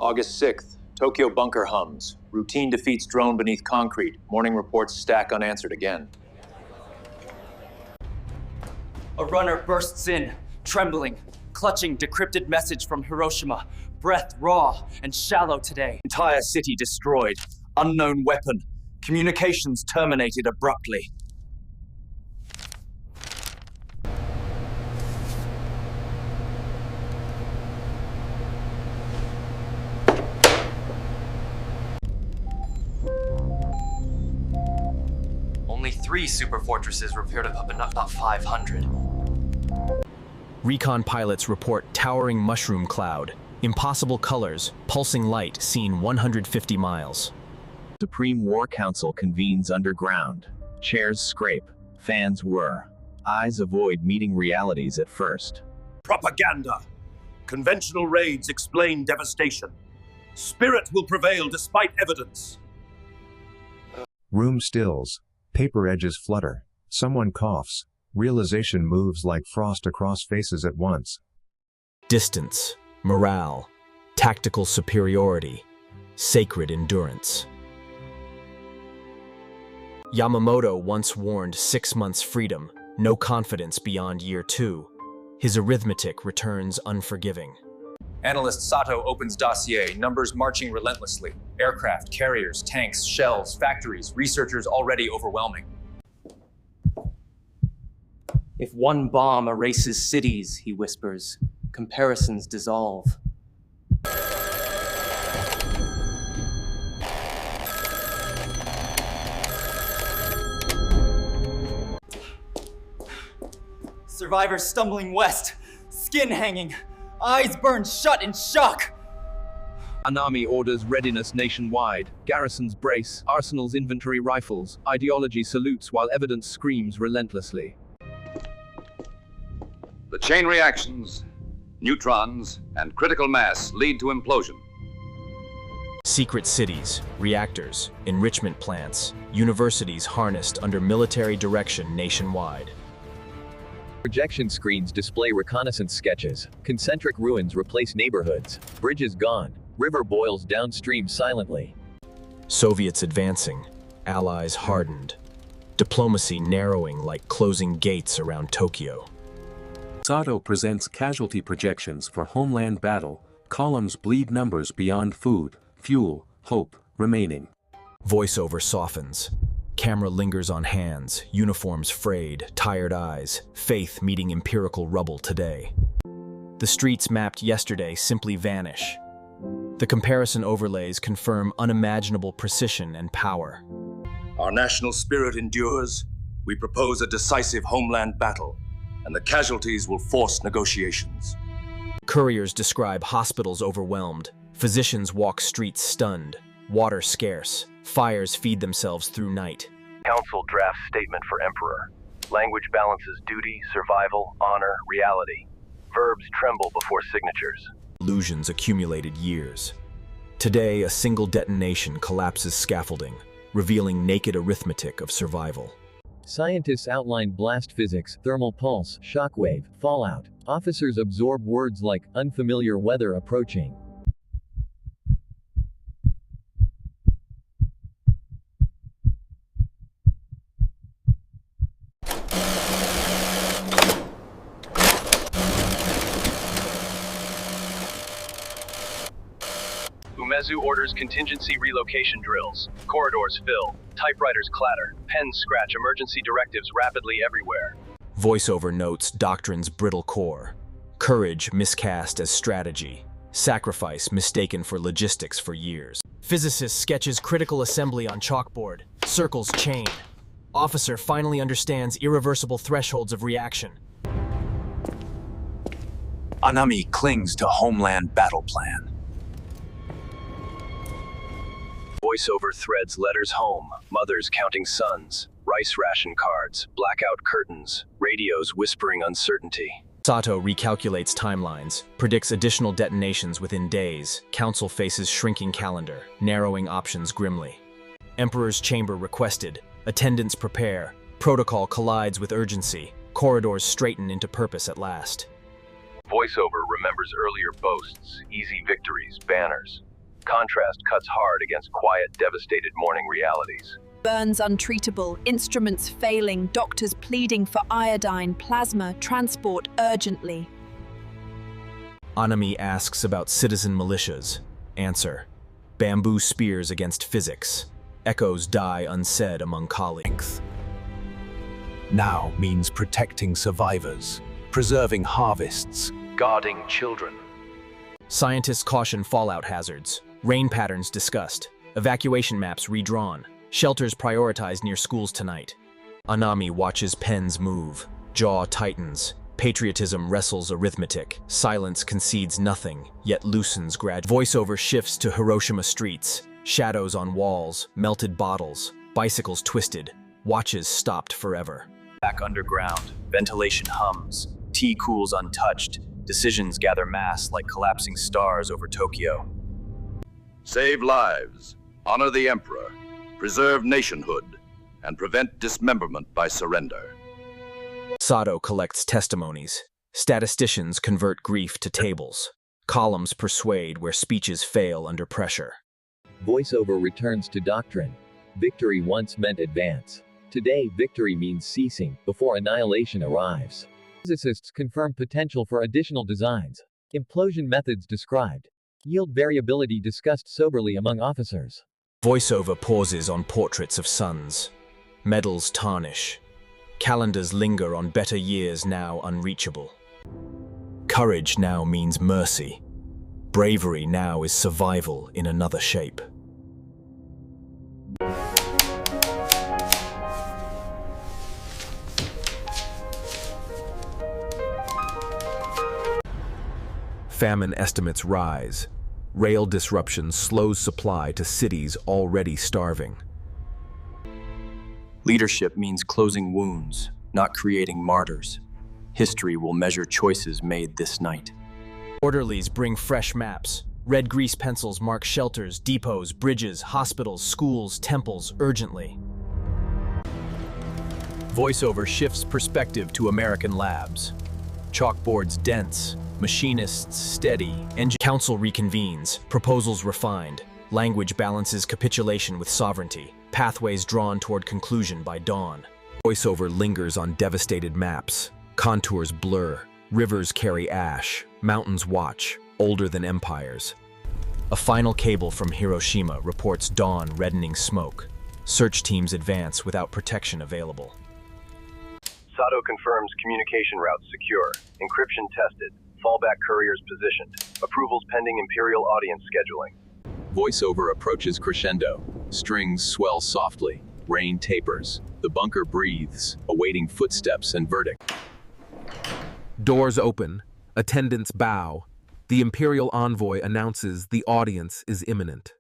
August 6th, Tokyo bunker hums. Routine defeats drone beneath concrete. Morning reports stack unanswered again. A runner bursts in, trembling, clutching decrypted message from Hiroshima. Breath raw and shallow today. Entire city destroyed. Unknown weapon. Communications terminated abruptly. Only 3 super fortresses repaired up, but not 500. Recon pilots report towering mushroom cloud, impossible colors, pulsing light seen 150 miles. Supreme War Council convenes underground. Chairs scrape, fans whir. Eyes avoid meeting realities at first. Propaganda. Conventional raids explain devastation. Spirit will prevail despite evidence. Room stills. Paper edges flutter. Someone coughs. Realization moves like frost across faces at once. Distance, morale, tactical superiority, sacred endurance. Yamamoto once warned 6 months freedom, no confidence beyond year 2. His arithmetic returns unforgiving. Analyst Sato opens dossier, numbers marching relentlessly. Aircraft, carriers, tanks, shells, factories, researchers already overwhelming. If one bomb erases cities, he whispers, comparisons dissolve. Survivors stumbling west, skin hanging, eyes burned shut in shock. Anami orders readiness nationwide. Garrisons brace, arsenals inventory rifles. Ideology salutes while evidence screams relentlessly. The chain reactions, neutrons, and critical mass lead to implosion. Secret cities, reactors, enrichment plants, universities harnessed under military direction nationwide. Projection screens display reconnaissance sketches. Concentric ruins replace neighborhoods. Bridges gone. River boils downstream silently. Soviets advancing, allies hardened. Diplomacy narrowing like closing gates around Tokyo. Sato presents casualty projections for homeland battle. Columns bleed numbers beyond food, fuel, hope, remaining. Voiceover softens. Camera lingers on hands, uniforms frayed, tired eyes, faith meeting empirical rubble today. The streets mapped yesterday simply vanish. The comparison overlays confirm unimaginable precision and power. Our national spirit endures. We propose a decisive homeland battle, and the casualties will force negotiations. Couriers describe hospitals overwhelmed, physicians walk streets stunned, water scarce, fires feed themselves through night. Council drafts statement for Emperor. Language balances duty, survival, honor, reality. Verbs tremble before signatures. Illusions accumulated years. Today, a single detonation collapses scaffolding, revealing naked arithmetic of survival. Scientists outline blast physics, thermal pulse, shockwave, fallout. Officers absorb words like unfamiliar weather approaching. Umezu orders contingency relocation drills. Corridors fill. Typewriters clatter. Pens scratch emergency directives rapidly everywhere. Voiceover notes doctrine's brittle core. Courage miscast as strategy. Sacrifice mistaken for logistics for years. Physicist sketches critical assembly on chalkboard. Circles chain. Officer finally understands irreversible thresholds of reaction. Anami clings to homeland battle plan. Voiceover threads letters home. Mothers counting sons. Rice ration cards. Blackout curtains. Radios whispering uncertainty. Sato recalculates timelines, predicts additional detonations within days. Council faces shrinking calendar, narrowing options grimly. Emperor's chamber requested. Attendants prepare. Protocol collides with urgency. Corridors straighten into purpose at last. Voiceover remembers earlier boasts, easy victories, banners. Contrast cuts hard against quiet, devastated morning realities. Burns untreatable, instruments failing, doctors pleading for iodine, plasma, transport urgently. Anami asks about citizen militias. Answer: bamboo spears against physics. Echoes die unsaid among colleagues. Now means protecting survivors, preserving harvests, Guarding children. Scientists caution fallout hazards. Rain patterns discussed. Evacuation maps redrawn. Shelters prioritized near schools tonight. Anami watches pens move. Jaw tightens. Patriotism wrestles arithmetic. Silence concedes nothing, yet loosens gradually. Voiceover shifts to Hiroshima streets. Shadows on walls, melted bottles, bicycles twisted, watches stopped forever. Back underground, ventilation hums, tea cools untouched, decisions gather mass like collapsing stars over Tokyo. Save lives, honor the Emperor, preserve nationhood, and prevent dismemberment by surrender. Sato collects testimonies. Statisticians convert grief to tables. Columns persuade where speeches fail under pressure. Voiceover returns to doctrine. Victory once meant advance. Today, victory means ceasing before annihilation arrives. Physicists confirm potential for additional designs. Implosion methods described. Yield variability discussed soberly among officers. Voiceover pauses on portraits of sons. Medals tarnish. Calendars linger on better years now unreachable. Courage now means mercy. Bravery now is survival in another shape. Famine estimates rise. Rail disruption slows supply to cities already starving. Leadership means closing wounds, not creating martyrs. History will measure choices made this night. Orderlies bring fresh maps. Red grease pencils mark shelters, depots, bridges, hospitals, schools, temples urgently. Voiceover shifts perspective to American labs. Chalkboards dense, machinists steady. Council reconvenes, proposals refined. Language balances capitulation with sovereignty. Pathways drawn toward conclusion by dawn. Voiceover lingers on devastated maps. Contours blur. Rivers carry ash. Mountains watch, older than empires. A final cable from Hiroshima reports dawn reddening smoke. Search teams advance without protection available. Sato confirms communication routes secure, encryption tested, fallback couriers positioned, approvals pending Imperial audience scheduling. Voiceover approaches crescendo. Strings swell softly. Rain tapers. The bunker breathes, awaiting footsteps and verdict. Doors open. Attendants bow. The Imperial envoy announces the audience is imminent.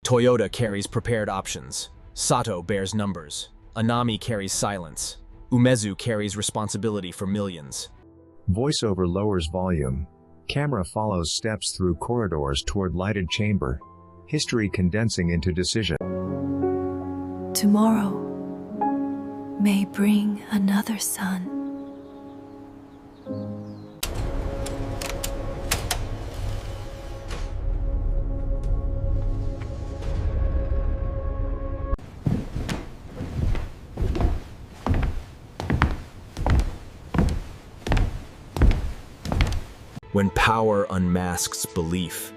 Toyota carries prepared options. Sato bears numbers. Anami carries silence. Umezu carries responsibility for millions. Voiceover lowers volume. Camera follows steps through corridors toward lighted chamber. History condensing into decision. Tomorrow may bring another sun. When power unmasks belief,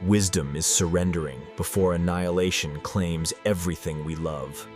wisdom is surrendering before annihilation claims everything we love.